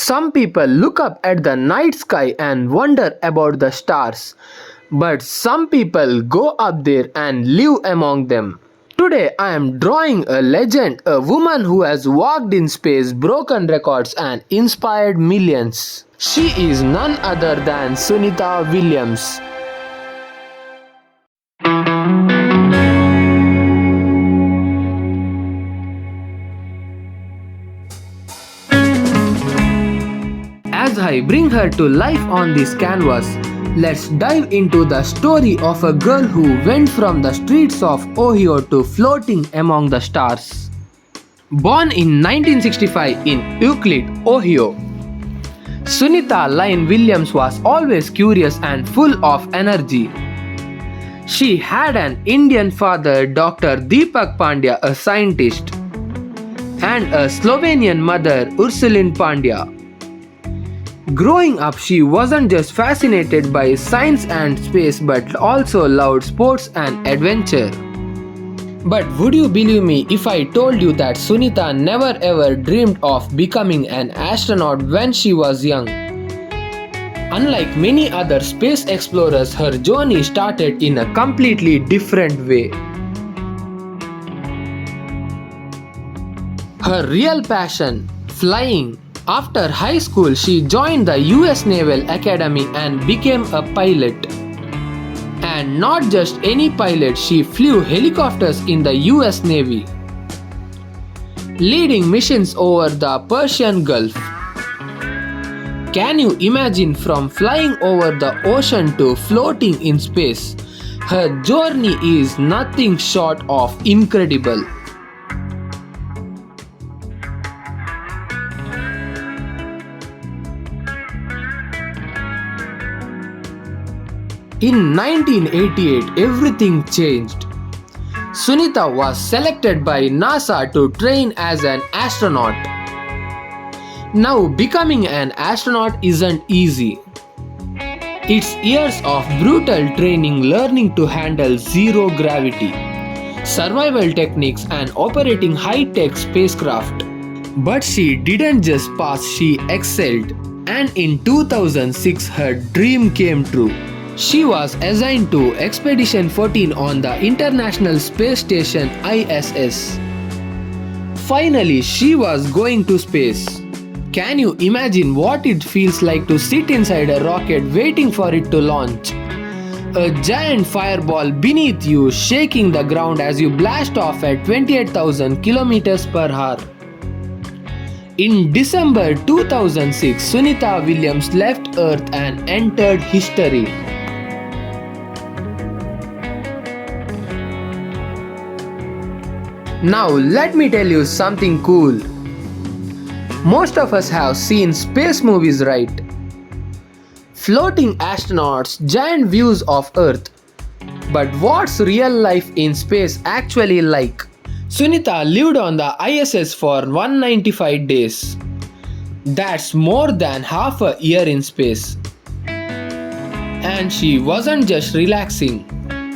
Some people look up at the night sky and wonder about the stars, but some people go up there and live among them. Today I am drawing a legend, a woman who has walked in space, broken records and inspired millions. She is none other than Sunita Williams. As I bring her to life on this canvas, let's dive into the story of a girl who went from the streets of Ohio to floating among the stars. Born in 1965 in Euclid, Ohio, Sunita Lynn Williams was always curious and full of energy. She had an Indian father, Dr. Deepak Pandya, a scientist, and a Slovenian mother, Ursuline Pandya. Growing up, she wasn't just fascinated by science and space but also loved sports and adventure. But would you believe me if I told you that Sunita never ever dreamed of becoming an astronaut when she was young? Unlike many other space explorers, her journey started in a completely different way. Her real passion, flying. After high school, she joined the US Naval Academy and became a pilot. And not just any pilot, she flew helicopters in the US Navy, leading missions over the Persian Gulf. Can you imagine, from flying over the ocean to floating in space? Her journey is nothing short of incredible. In 1988, everything changed. Sunita was selected by NASA to train as an astronaut. Now, becoming an astronaut isn't easy. It's years of brutal training, learning to handle zero gravity, survival techniques, and operating high-tech spacecraft. But she didn't just pass, she excelled. And in 2006, her dream came true. She was assigned to Expedition 14 on the International Space Station ISS. Finally, she was going to space. Can you imagine what it feels like to sit inside a rocket waiting for it to launch? A giant fireball beneath you, shaking the ground as you blast off at 28,000 km per hour. In December 2006, Sunita Williams left Earth and entered history. Now let me tell you something cool. Most of us have seen space movies, right? Floating astronauts, giant views of Earth. But what's real life in space actually like? Sunita lived on the ISS for 195 days. That's more than half a year in space. And she wasn't just relaxing.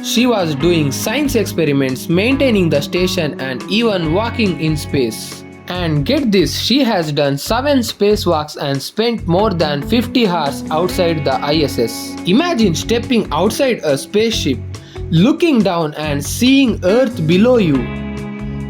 She was doing science experiments, maintaining the station, and even walking in space. And get this, she has done 7 spacewalks and spent more than 50 hours outside the ISS. Imagine stepping outside a spaceship, looking down and seeing Earth below you.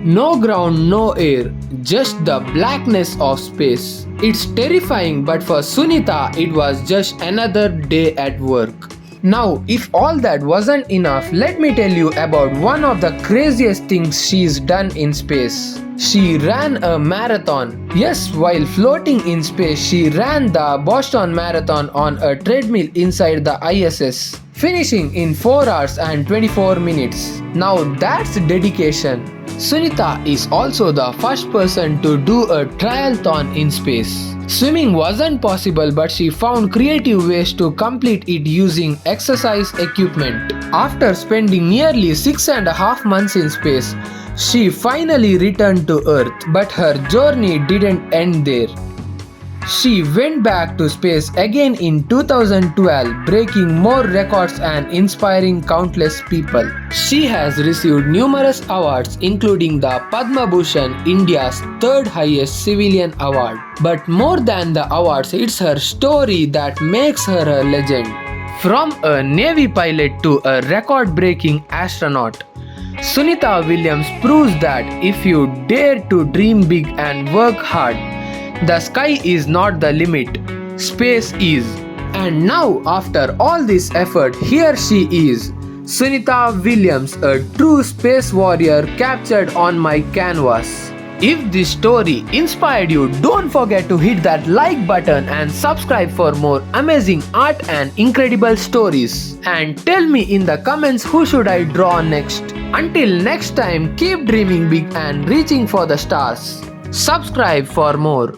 No ground, no air, just the blackness of space. It's terrifying, but for Sunita, it was just another day at work. Now, if all that wasn't enough, let me tell you about one of the craziest things she's done in space. She ran a marathon. Yes, while floating in space, she ran the Boston Marathon on a treadmill inside the ISS, finishing in 4 hours and 24 minutes. Now that's dedication. Sunita is also the first person to do a triathlon in space. Swimming wasn't possible, but she found creative ways to complete it using exercise equipment. After spending nearly 6.5 months in space, she finally returned to Earth, but her journey didn't end there. She went back to space again in 2012, breaking more records and inspiring countless people. She has received numerous awards, including the Padma Bhushan, India's third highest civilian award. But more than the awards, it's her story that makes her a legend. From a Navy pilot to a record-breaking astronaut, Sunita Williams proves that if you dare to dream big and work hard, the sky is not the limit, space is. And now, after all this effort, here she is, Sunita Williams, a true space warrior captured on my canvas. If this story inspired you, don't forget to hit that like button and subscribe for more amazing art and incredible stories. And tell me in the comments who should I draw next. Until next time, keep dreaming big and reaching for the stars. Subscribe for more.